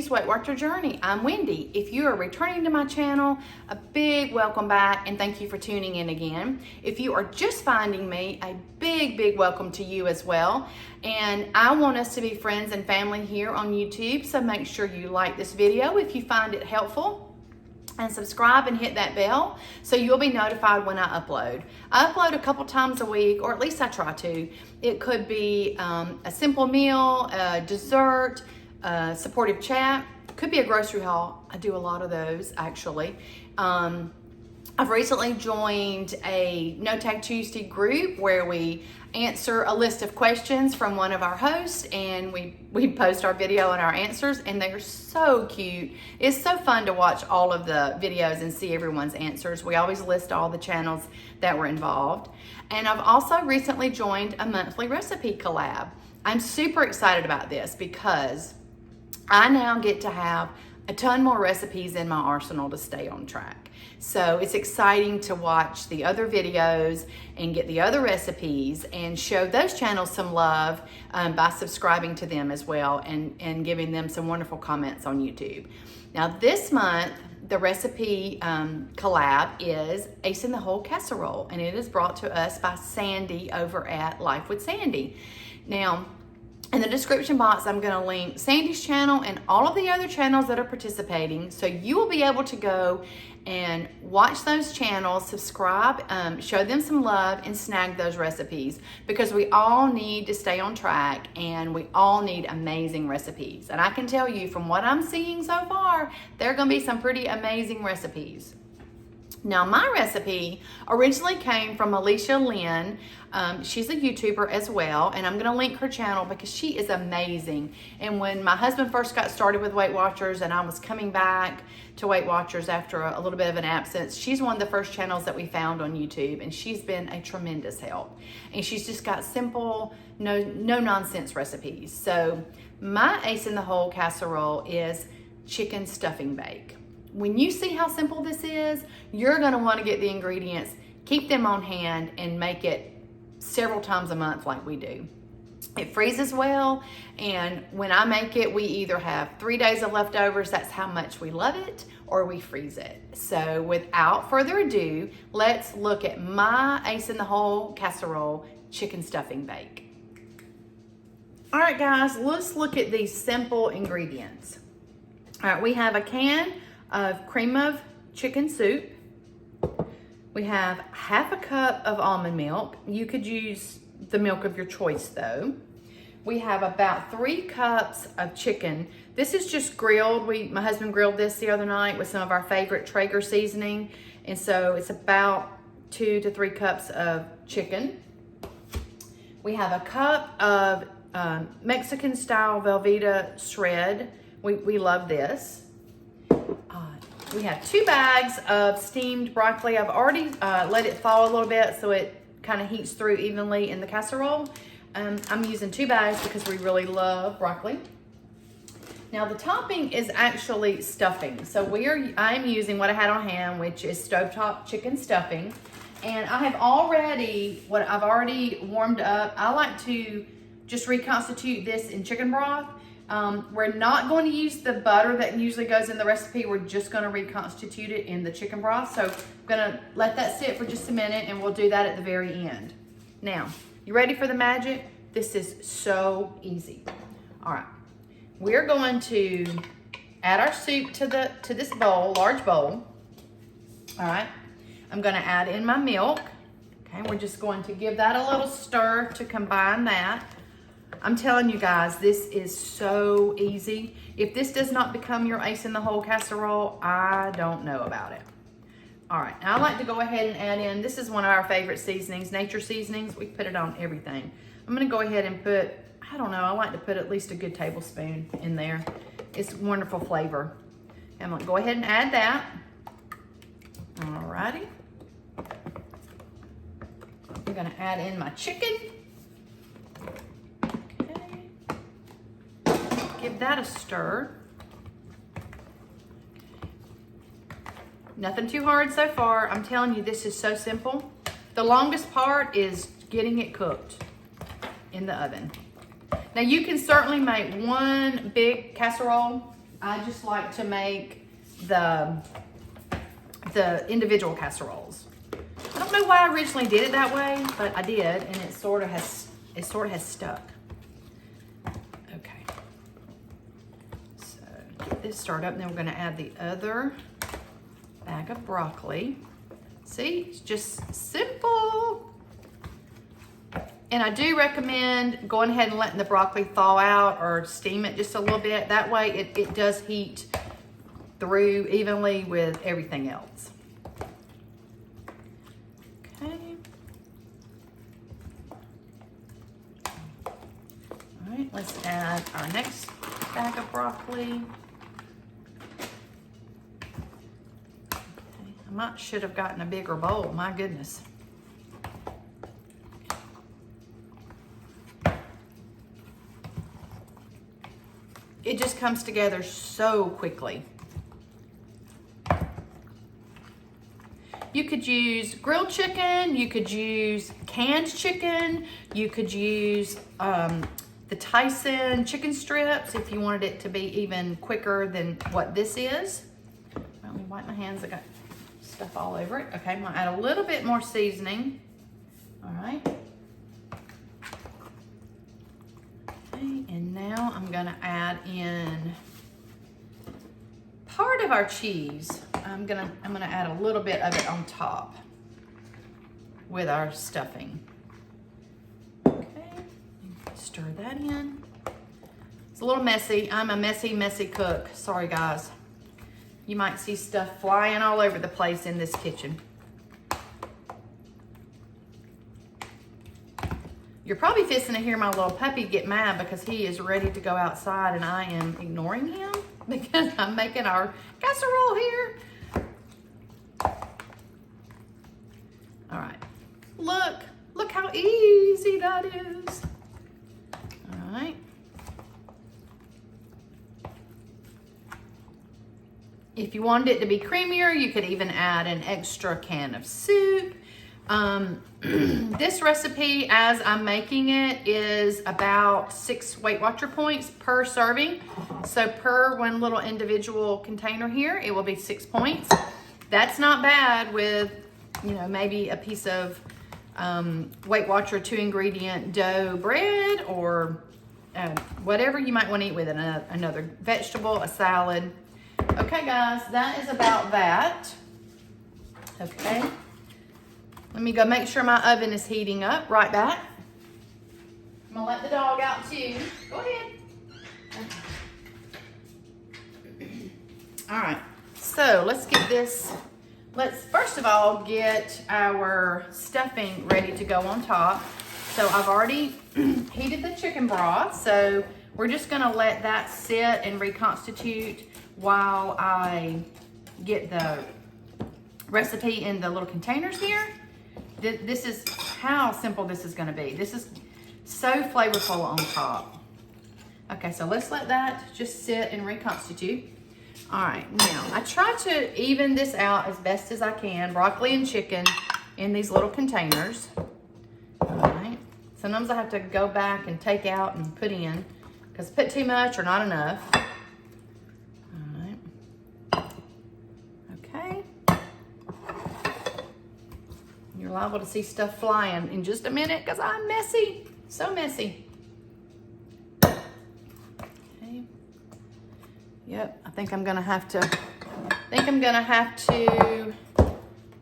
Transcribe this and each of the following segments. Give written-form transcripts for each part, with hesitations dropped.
Pts Weight Watcher Journey. I'm Wendy. If you are returning to my channel, a big welcome back and thank you for tuning in again. If you are just finding me, a big welcome to you as well. And I want us to be friends and family here on YouTube, so make sure you like this video if you find it helpful. And subscribe and hit that bell so you'll be notified when I upload. I upload a couple times a week, or at least I try to. It could be a simple meal, a dessert, a supportive chat. Could be a grocery haul. I do a lot of those actually. I've recently joined a No Tag Tuesday group where we answer a list of questions from one of our hosts, and we post our video and our answers, and they're so cute. It's so fun to watch all of the videos and see everyone's answers. We always list all the channels that were involved. And I've also recently joined a monthly recipe collab. I'm super excited about this because I now get to have a ton more recipes in my arsenal to stay on track. So it's exciting to watch the other videos and get the other recipes and show those channels some love by subscribing to them as well and giving them some wonderful comments on YouTube. Now this month, the recipe collab is Ace in the Hole Casserole, and it is brought to us by Sandy over at Life with Sandy. Now, in the description box, I'm going to link Sandy's channel and all of the other channels that are participating, so you will be able to go and watch those channels, subscribe, show them some love, and snag those recipes, because we all need to stay on track and we all need amazing recipes. And I can tell you from what I'm seeing so far, there are going to be some pretty amazing recipes. Now, my recipe originally came from Alicia Lynn. She's a YouTuber as well, and I'm going to link her channel because she is amazing. And when my husband first got started with Weight Watchers and I was coming back to Weight Watchers after a little bit of an absence, she's one of the first channels that we found on YouTube, and she's been a tremendous help. And she's just got simple, no nonsense recipes. So my Ace in the Hole casserole is chicken stuffing bake. When you see how simple this is, you're gonna wanna get the ingredients, keep them on hand, and make it several times a month like we do. It freezes well, and when I make it, we either have 3 days of leftovers, that's how much we love it, or we freeze it. So without further ado, let's look at my Ace in the Hole casserole chicken stuffing bake. All right, guys, let's look at these simple ingredients. All right, we have a can of cream of chicken soup. We have half a cup of almond milk. You could use the milk of your choice though. We have about 3 cups of chicken. This is just grilled. My husband grilled this the other night with some of our favorite Traeger seasoning. And so it's about 2 to 3 cups of chicken. We have a cup of Mexican style Velveeta shred. We love this. We have 2 bags of steamed broccoli. I've already let it thaw a little bit so it kind of heats through evenly in the casserole. I'm using 2 bags because we really love broccoli. Now the topping is actually stuffing. So I'm using what I had on hand, which is stovetop chicken stuffing. And I've already warmed up. I like to just reconstitute this in chicken broth. We're not going to use the butter that usually goes in the recipe. We're just going to reconstitute it in the chicken broth. So I'm going to let that sit for just a minute, and we'll do that at the very end. Now, you ready for the magic? This is so easy. All right, we're going to add our soup to this bowl, large bowl. All right, I'm going to add in my milk. Okay, we're just going to give that a little stir to combine that. I'm telling you guys, this is so easy. If this does not become your Ace in the Hole casserole, I don't know about it. All right, now I like to go ahead and add in, this is one of our favorite seasonings, nature seasonings. We put it on everything. I'm gonna go ahead and put, I don't know, I like to put at least a good tablespoon in there. It's wonderful flavor. I'm gonna go ahead and add that. All righty. I'm gonna add in my chicken. Give that a stir. Nothing too hard so far. I'm telling you, this is so simple. The longest part is getting it cooked in the oven. Now you can certainly make one big casserole I just like to make the individual casseroles. I don't know why I originally did it that way, but I did, and it sort of has stuck. Okay. So get this started up, and then we're gonna add the other bag of broccoli. See, it's just simple. And I do recommend going ahead and letting the broccoli thaw out or steam it just a little bit. That way it does heat through evenly with everything else. Okay. All right, let's add our next bag of broccoli. Okay. Should have gotten a bigger bowl, my goodness. It just comes together so quickly. You could use grilled chicken, you could use canned chicken, you could use the Tyson chicken strips if you wanted it to be even quicker than what this is. Let me wipe my hands, I got stuff all over it. Okay, I'm gonna add a little bit more seasoning. All right. Okay, and now I'm gonna add in part of our cheese. I'm gonna add a little bit of it on top with our stuffing. Okay, stir that in. It's a little messy. I'm a messy cook. Sorry guys. You might see stuff flying all over the place in this kitchen. You're probably fixing to hear my little puppy get mad because he is ready to go outside and I am ignoring him because I'm making our casserole here. All right, look how easy that is. All right. If you wanted it to be creamier, you could even add an extra can of soup. This recipe, as I'm making it, is about 6 Weight Watcher points per serving. So per one little individual container here, it will be 6 points. That's not bad with, you know, maybe a piece of Weight Watcher 2-ingredient dough bread or whatever you might want to eat with it, another vegetable, a salad. Okay guys, that is about that. Okay. Let me go make sure my oven is heating up. Right back. I'm gonna let the dog out too. Go ahead. All right, so let's get this. Let's first of all get our stuffing ready to go on top. So I've already heated the chicken broth. So we're just gonna let that sit and reconstitute while I get the recipe in the little containers here. This is how simple this is gonna be. This is so flavorful on top. Okay, so let's let that just sit and reconstitute. All right, now I try to even this out as best as I can, broccoli and chicken in these little containers. All right, sometimes I have to go back and take out and put in because put too much or not enough. You're liable to see stuff flying in just a minute because I'm messy, so messy. Okay. Yep, I think I'm gonna have to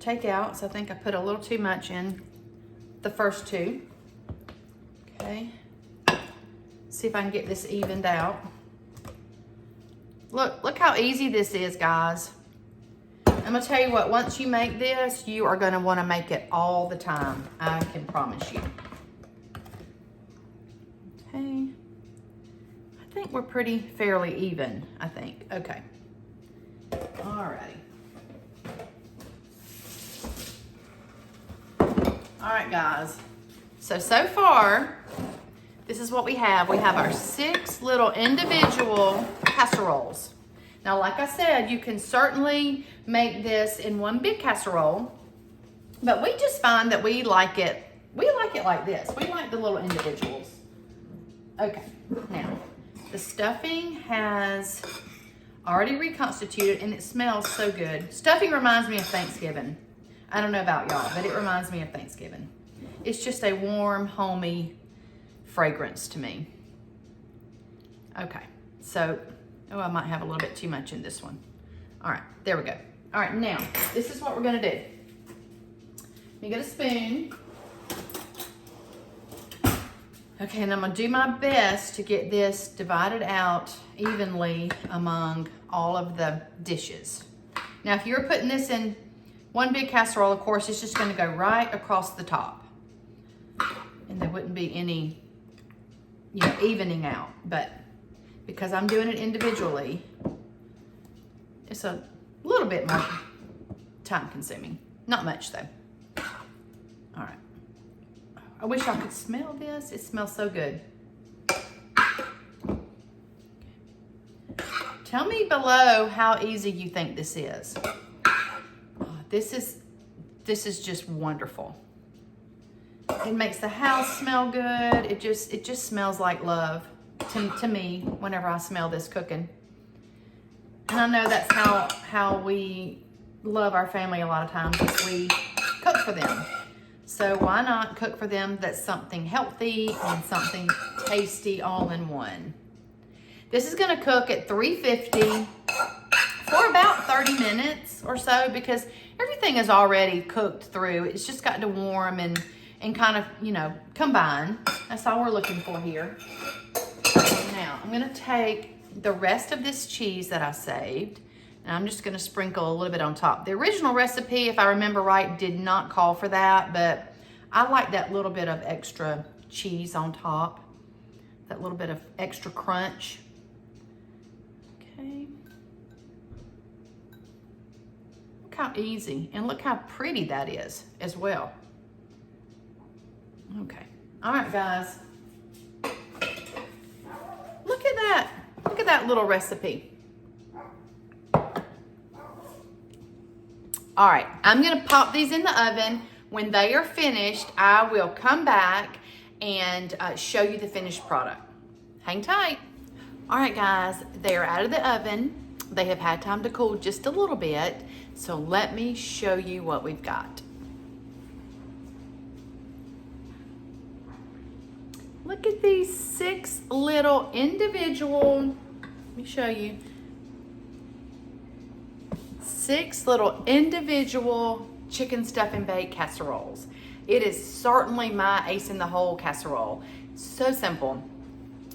take out. So I think I put a little too much in the first two. Okay. See if I can get this evened out. Look how easy this is, guys. I'm gonna tell you what, once you make this, you are gonna wanna make it all the time. I can promise you. Okay. I think we're pretty fairly even, I think. Okay. Alrighty. All right, guys. So far, this is what we have. We have our 6 little individual casseroles. Now, like I said, you can certainly make this in one big casserole, but we just find that we like it like this. We like the little individuals. Okay, now the stuffing has already reconstituted, and it smells so good. Stuffing reminds me of Thanksgiving. I don't know about y'all, but it reminds me of Thanksgiving. It's just a warm, homey fragrance to me. Okay, so, oh, I might have a little bit too much in this one. All right, there we go. All right, now, this is what we're gonna do. You get a spoon. Okay, and I'm gonna do my best to get this divided out evenly among all of the dishes. Now, if you're putting this in one big casserole, of course, it's just gonna go right across the top. And there wouldn't be any, you know, evening out. But because I'm doing it individually, it's a little bit more time consuming. Not much though. All right. I wish I could smell this. It smells so good. Tell me below how easy you think this is. Oh, this is just wonderful. It makes the house smell good. It just smells like love to me whenever I smell this cooking. And I know that's how we love our family a lot of times, is we cook for them. So why not cook for them that's something healthy and something tasty all in one. This is gonna cook at 350 for about 30 minutes or so, because everything is already cooked through. It's just got to warm and kind of, you know, combine. That's all we're looking for here. Now, I'm gonna take the rest of this cheese that I saved, and I'm just gonna sprinkle a little bit on top. The original recipe, if I remember right, did not call for that, but I like that little bit of extra cheese on top, that little bit of extra crunch. Okay. Look how easy, and look how pretty that is as well. Okay, all right, guys. Look at that. Look at that little recipe. All right, I'm gonna pop these in the oven. When they are finished, I will come back and show you the finished product. Hang tight. All right, guys, they are out of the oven. They have had time to cool just a little bit. So let me show you what we've got. Look at these 6 little individual, let me show you. 6 little individual chicken stuff and bake casseroles. It is certainly my ace in the hole casserole. So simple.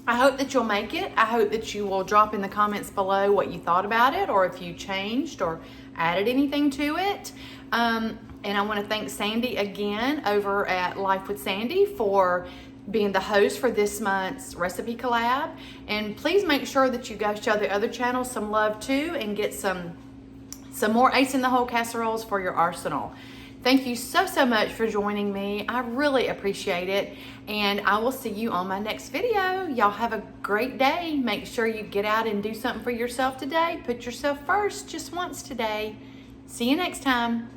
I hope that you'll make it. I hope that you will drop in the comments below what you thought about it, or if you changed or added anything to it. And I want to thank Sandy again over at Life with Sandy for being the host for this month's recipe collab. And please make sure that you guys show the other channels some love too, and get some more ace in the hole casseroles for your arsenal. Thank you so much for joining me. I really appreciate it. And I will see you on my next video. Y'all have a great day. Make sure you get out and do something for yourself today. Put yourself first just once today. See you next time.